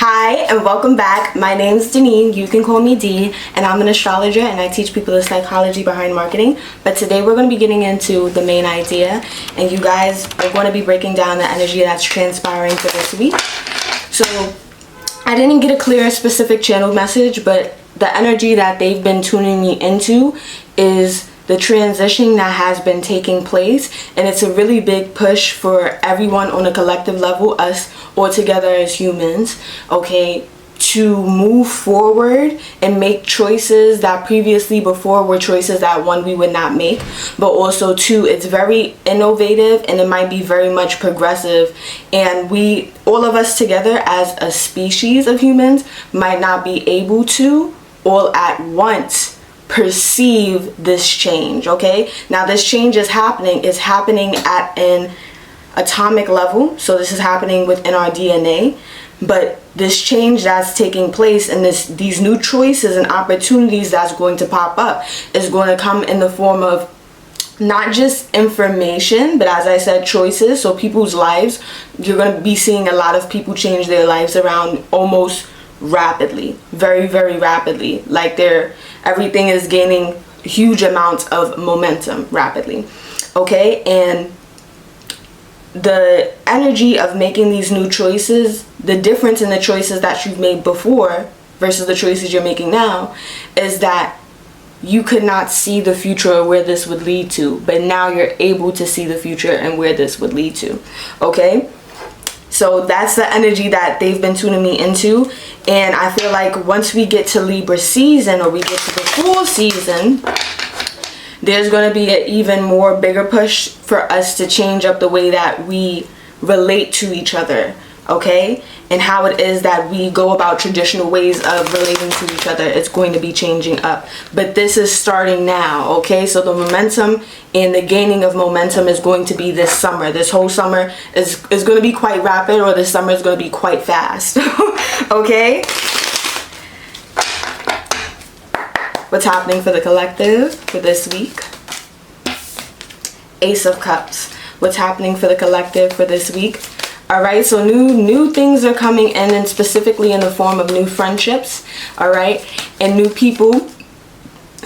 Hi and welcome back. My name's Deneen, you can call me D, and I'm an astrologer and I teach people the psychology behind marketing. But today we're going to be getting into the main idea, and you guys are going to be breaking down the energy that's transpiring for this week. So I didn't get a clear specific channel message, but the energy that they've been tuning me into is the transition that has been taking place, and it's a really big push for everyone on a collective level, us all together as humans, okay, to move forward and make choices that previously before were choices that one, we would not make, but also two, it's very innovative and it might be very much progressive, and we, all of us together as a species of humans, might not be able to all at once perceive this change. Okay, now this change is happening at an atomic level, so this is happening within our DNA, but this change that's taking place and these new choices and opportunities that's going to pop up is going to come in the form of not just information, but as I said, choices. So people's lives, you're going to be seeing a lot of people change their lives around almost rapidly, very rapidly, like everything is gaining huge amounts of momentum rapidly. Okay, and the energy of making these new choices, the difference in the choices that you've made before versus the choices you're making now, is that you could not see the future or where this would lead to, but now you're able to see the future and where this would lead to. Okay, so that's the energy that they've been tuning me into, and I feel like once we get to Libra season, or we get to the full season, there's going to be an even more bigger push for us to change up the way that we relate to each other, okay? And how it is that we go about traditional ways of relating to each other. It's going to be changing up. But this is starting now, okay? So the momentum and the gaining of momentum is going to be this summer. This whole summer is going to be quite rapid, or this summer is going to be quite fast, okay? What's happening for the collective for this week? Ace of Cups. What's happening for the collective for this week? All right, so new things are coming in, and specifically in the form of new friendships, all right, and new people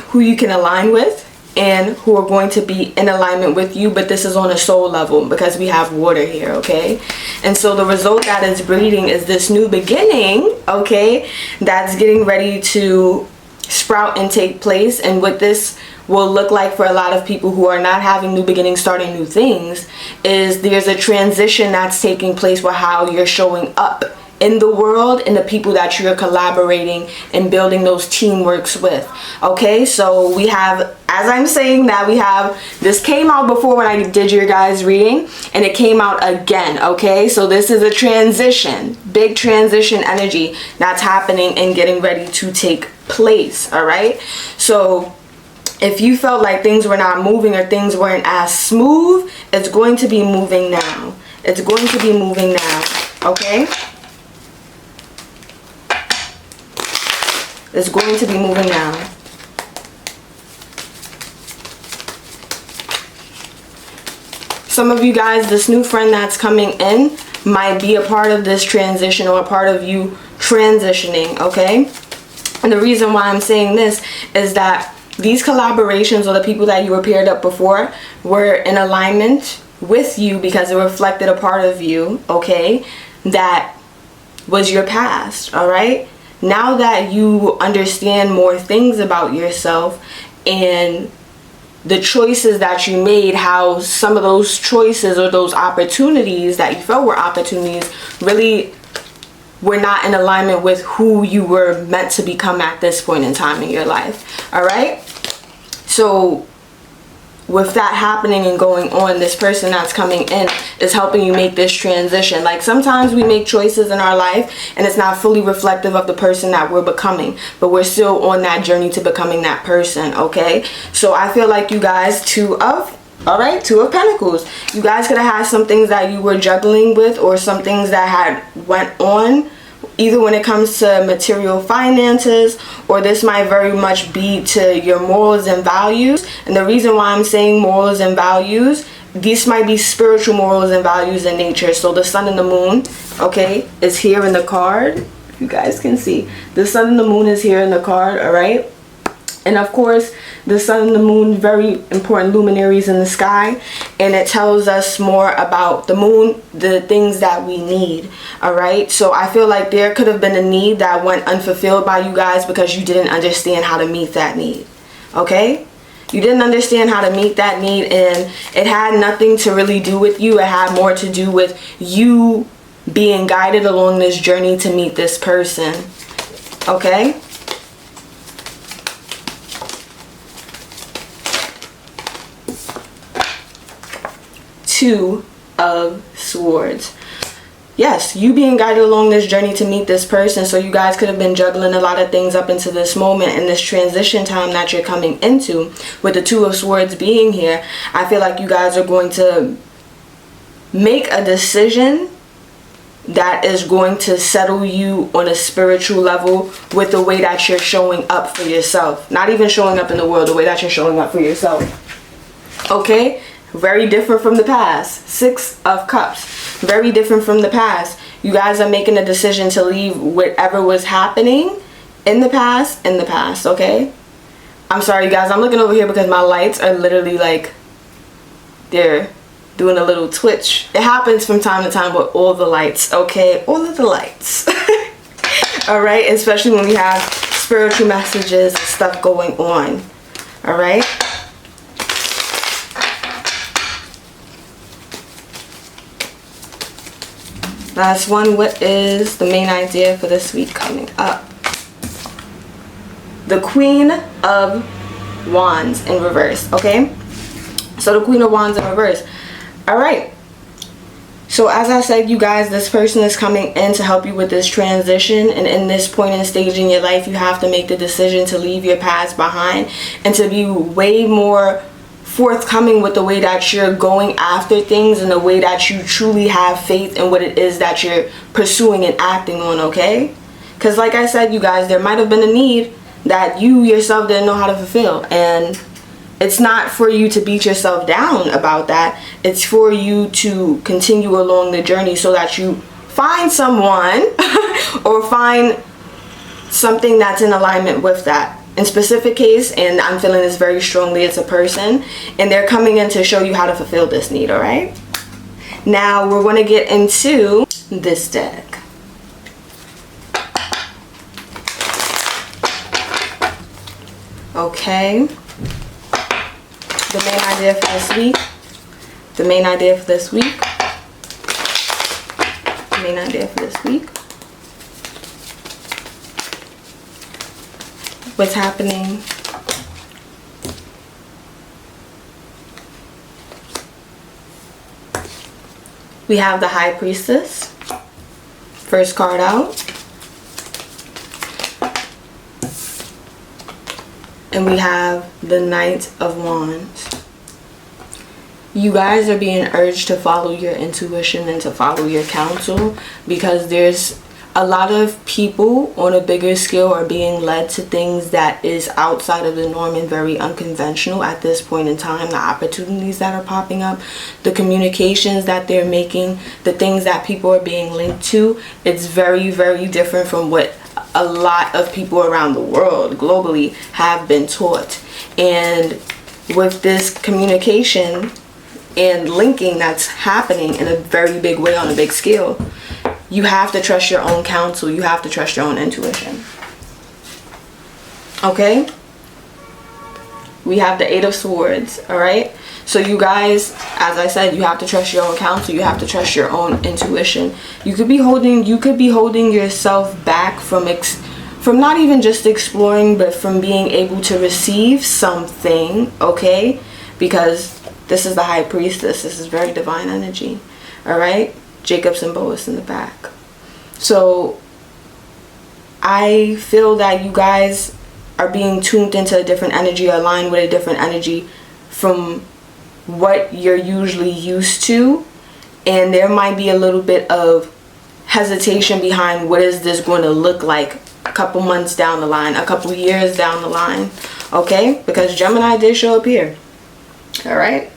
who you can align with and who are going to be in alignment with you, but this is on a soul level because we have water here, okay? And so the result that is breeding is this new beginning, okay, that's getting ready to sprout and take place. And what this will look like for a lot of people who are not having new beginnings, starting new things, is there's a transition that's taking place with how you're showing up in the world and the people that you're collaborating and building those teamworks with. Okay, so we have, as I'm saying that, we have, this came out before when I did your guys' reading, and it came out again. Okay, so this is a transition, big transition energy that's happening and getting ready to take place. All right, so if you felt like things were not moving or things weren't as smooth, it's going to be moving now. It's going to be moving now, okay? It's going to be moving now. Some of you guys, this new friend that's coming in might be a part of this transition or a part of you transitioning, okay? And the reason why I'm saying this is that these collaborations, or the people that you were paired up before, were in alignment with you because it reflected a part of you, okay, that was your past, all right? Now that you understand more things about yourself and the choices that you made, how some of those choices or those opportunities that you felt were opportunities really were not in alignment with who you were meant to become at this point in time in your life. All right, so with that happening and going on, this person that's coming in is helping you make this transition. Like, sometimes we make choices in our life and it's not fully reflective of the person that we're becoming, but we're still on that journey to becoming that person. Okay, so I feel like you guys, Two of Pentacles, you guys could have had some things that you were juggling with, or some things that had went on, either when it comes to material finances, or this might very much be to your morals and values. And the reason why I'm saying morals and values, these might be spiritual morals and values in nature. So the sun and the moon, okay, is here in the card. You guys can see the sun and the moon is here in the card, all right? And of course, the sun and the moon, very important luminaries in the sky, and it tells us more about the moon, the things that we need, all right? So I feel like there could have been a need that went unfulfilled by you guys because you didn't understand how to meet that need, okay? You didn't understand how to meet that need, and it had nothing to really do with you. It had more to do with you being guided along this journey to meet this person, okay? Two of Swords. Yes, you being guided along this journey to meet this person. So you guys could have been juggling a lot of things up into this moment and this transition time that you're coming into. With the Two of Swords being here, I feel like you guys are going to make a decision that is going to settle you on a spiritual level with the way that you're showing up for yourself. Not even showing up in the world, the way that you're showing up for yourself. Okay? Very different from the past. Six of Cups. Very different from the past. You guys are making a decision to leave whatever was happening in the past, okay? I'm sorry, you guys. I'm looking over here because my lights are literally like, they're doing a little twitch. It happens from time to time with all the lights, okay? All of the lights. All right? Especially when we have spiritual messages and stuff going on. All right? Last one, what is the main idea for this week coming up? The Queen of Wands in reverse, okay? So the Queen of Wands in reverse. All right. So as I said, you guys, this person is coming in to help you with this transition. And in this point and stage in your life, you have to make the decision to leave your past behind and to be way more forthcoming with the way that you're going after things and the way that you truly have faith in what it is that you're pursuing and acting on, okay? Because like I said, you guys, there might have been a need that you yourself didn't know how to fulfill, and it's not for you to beat yourself down about that. It's for you to continue along the journey so that you find someone or find something that's in alignment with that. In specific case, and I'm feeling this very strongly, it's a person, and they're coming in to show you how to fulfill this need, all right? Now we're going to get into this deck. Okay. The main idea for this week. The main idea for this week. The main idea for this week. What's happening? We have the High Priestess. First card out. And we have the Knight of Wands. You guys are being urged to follow your intuition and to follow your counsel, because there's a lot of people on a bigger scale are being led to things that is outside of the norm and very unconventional at this point in time. The opportunities that are popping up, the communications that they're making, the things that people are being linked to, it's very, very different from what a lot of people around the world globally have been taught. And with this communication and linking that's happening in a very big way on a big scale, you have to trust your own counsel. You have to trust your own intuition. Okay? We have the Eight of Swords, all right? So you guys, as I said, you have to trust your own counsel. You have to trust your own intuition. You could be holding yourself back from not even just exploring, but from being able to receive something, okay? Because this is the High Priestess. This is very divine energy, all right? Jacob's and Boas in the back. So I feel that you guys are being tuned into a different energy, aligned with a different energy from what you're usually used to, and there might be a little bit of hesitation behind what is this going to look like a couple months down the line, a couple years down the line, okay? Because Gemini did show up here, all right?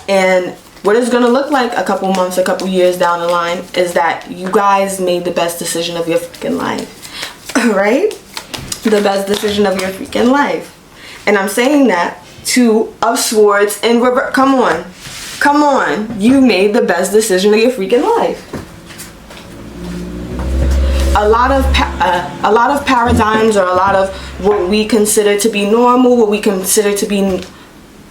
And what it's going to look like a couple months, a couple years down the line is that you guys made the best decision of your freaking life. Right? The best decision of your freaking life. And I'm saying that Two of Swords in reverse. Come on. Come on. You made the best decision of your freaking life. A lot of paradigms, or a lot of what we consider to be normal, what we consider to be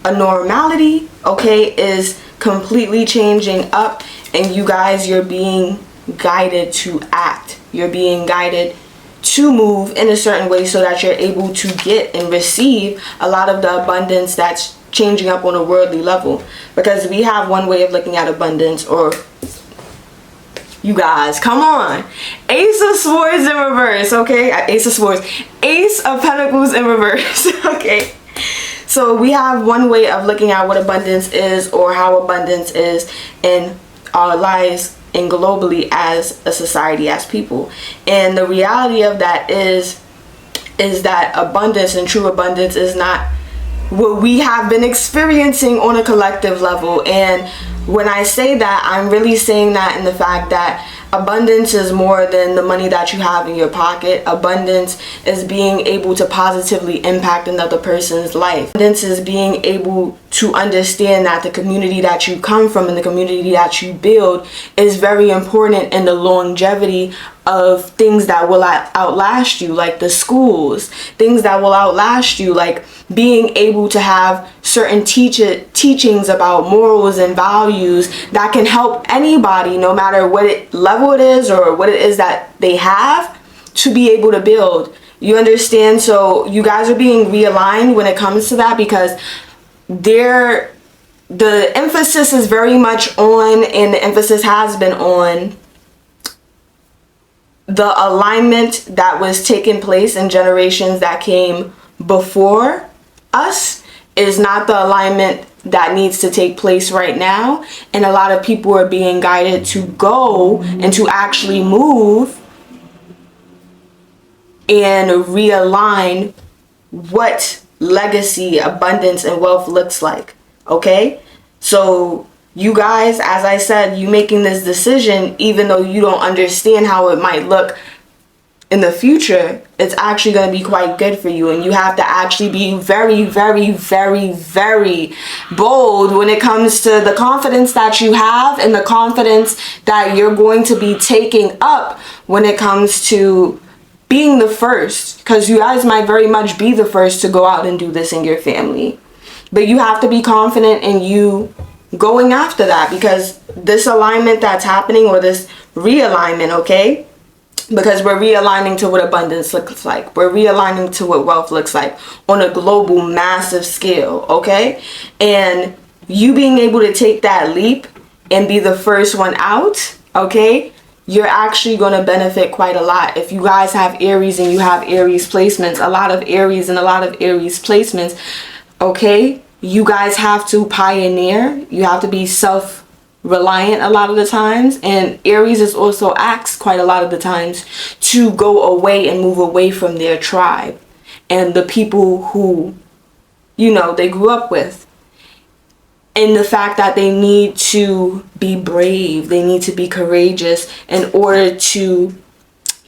a normality, okay, is completely changing up, and you guys, you're being guided to act. You're being guided to move in a certain way so that you're able to get and receive a lot of the abundance that's changing up on a worldly level. Because we have one way of looking at abundance, or you guys, come on. Ace of Swords in reverse, okay? Ace of Swords. Ace of Pentacles in reverse, okay? So we have one way of looking at what abundance is, or how abundance is in our lives and globally as a society, as people. And the reality of that is that abundance and true abundance is not what we have been experiencing on a collective level. And when I say that, I'm really saying that in the fact that abundance is more than the money that you have in your pocket. Abundance is being able to positively impact another person's life. Abundance is being able to understand that the community that you come from and the community that you build is very important in the longevity of things that will outlast you, like the schools, things that will outlast you, like being able to have certain teachings about morals and values that can help anybody, no matter what level it is or what it is that they have, to be able to build. You understand? So you guys are being realigned when it comes to that, because the emphasis is very much on, and the emphasis has been on, the alignment that was taking place in generations that came before us is not the alignment that needs to take place right now. And a lot of people are being guided to go and to actually move and realign what legacy, abundance, and wealth looks like. Okay? So you guys, as I said, you making this decision, even though you don't understand how it might look in the future, it's actually going to be quite good for you. And you have to actually be very, very, very, very bold when it comes to the confidence that you have and the confidence that you're going to be taking up when it comes to being the first. Because you guys might very much be the first to go out and do this in your family. But you have to be confident in you going after that, because this alignment that's happening, or this realignment, okay? Because we're realigning to what abundance looks like. We're realigning to what wealth looks like on a global, massive scale, okay? And you being able to take that leap and be the first one out, okay? You're actually going to benefit quite a lot. If you guys have Aries and you have Aries placements, a lot of Aries and a lot of Aries placements, okay? You guys have to pioneer. You have to be self-reliant a lot of the times. And Aries is also asked quite a lot of the times to go away and move away from their tribe and the people who, you know, they grew up with. And the fact that they need to be brave, they need to be courageous in order to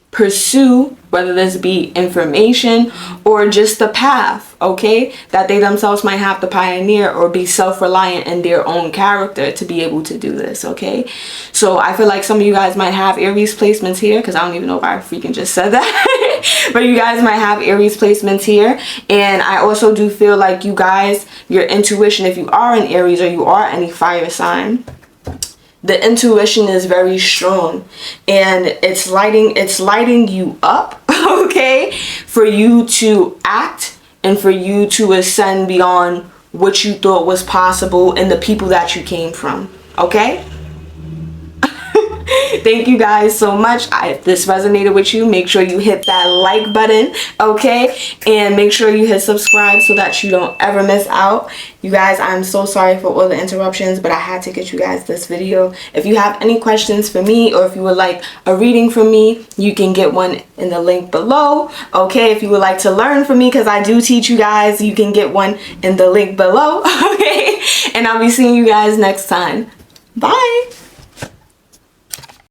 pursue, whether this be information or just the path, okay, that they themselves might have to pioneer, or be self-reliant in their own character to be able to do this, okay? So I feel like some of you guys might have Aries placements here, because I don't even know if I freaking just said that. But you guys might have Aries placements here. And I also do feel like you guys, your intuition, if you are an Aries or you are any fire sign, the intuition is very strong, and it's lighting you up, okay, for you to act and for you to ascend beyond what you thought was possible and the people that you came from, okay? Thank you guys so much. If this resonated with you, make sure you hit that like button, okay? And make sure you hit subscribe so that you don't ever miss out. You guys, I'm so sorry for all the interruptions, but I had to get you guys this video. If you have any questions for me, or if you would like a reading from me, you can get one in the link below, okay? If you would like to learn from me, because I do teach you guys, you can get one in the link below, okay? And I'll be seeing you guys next time. Bye.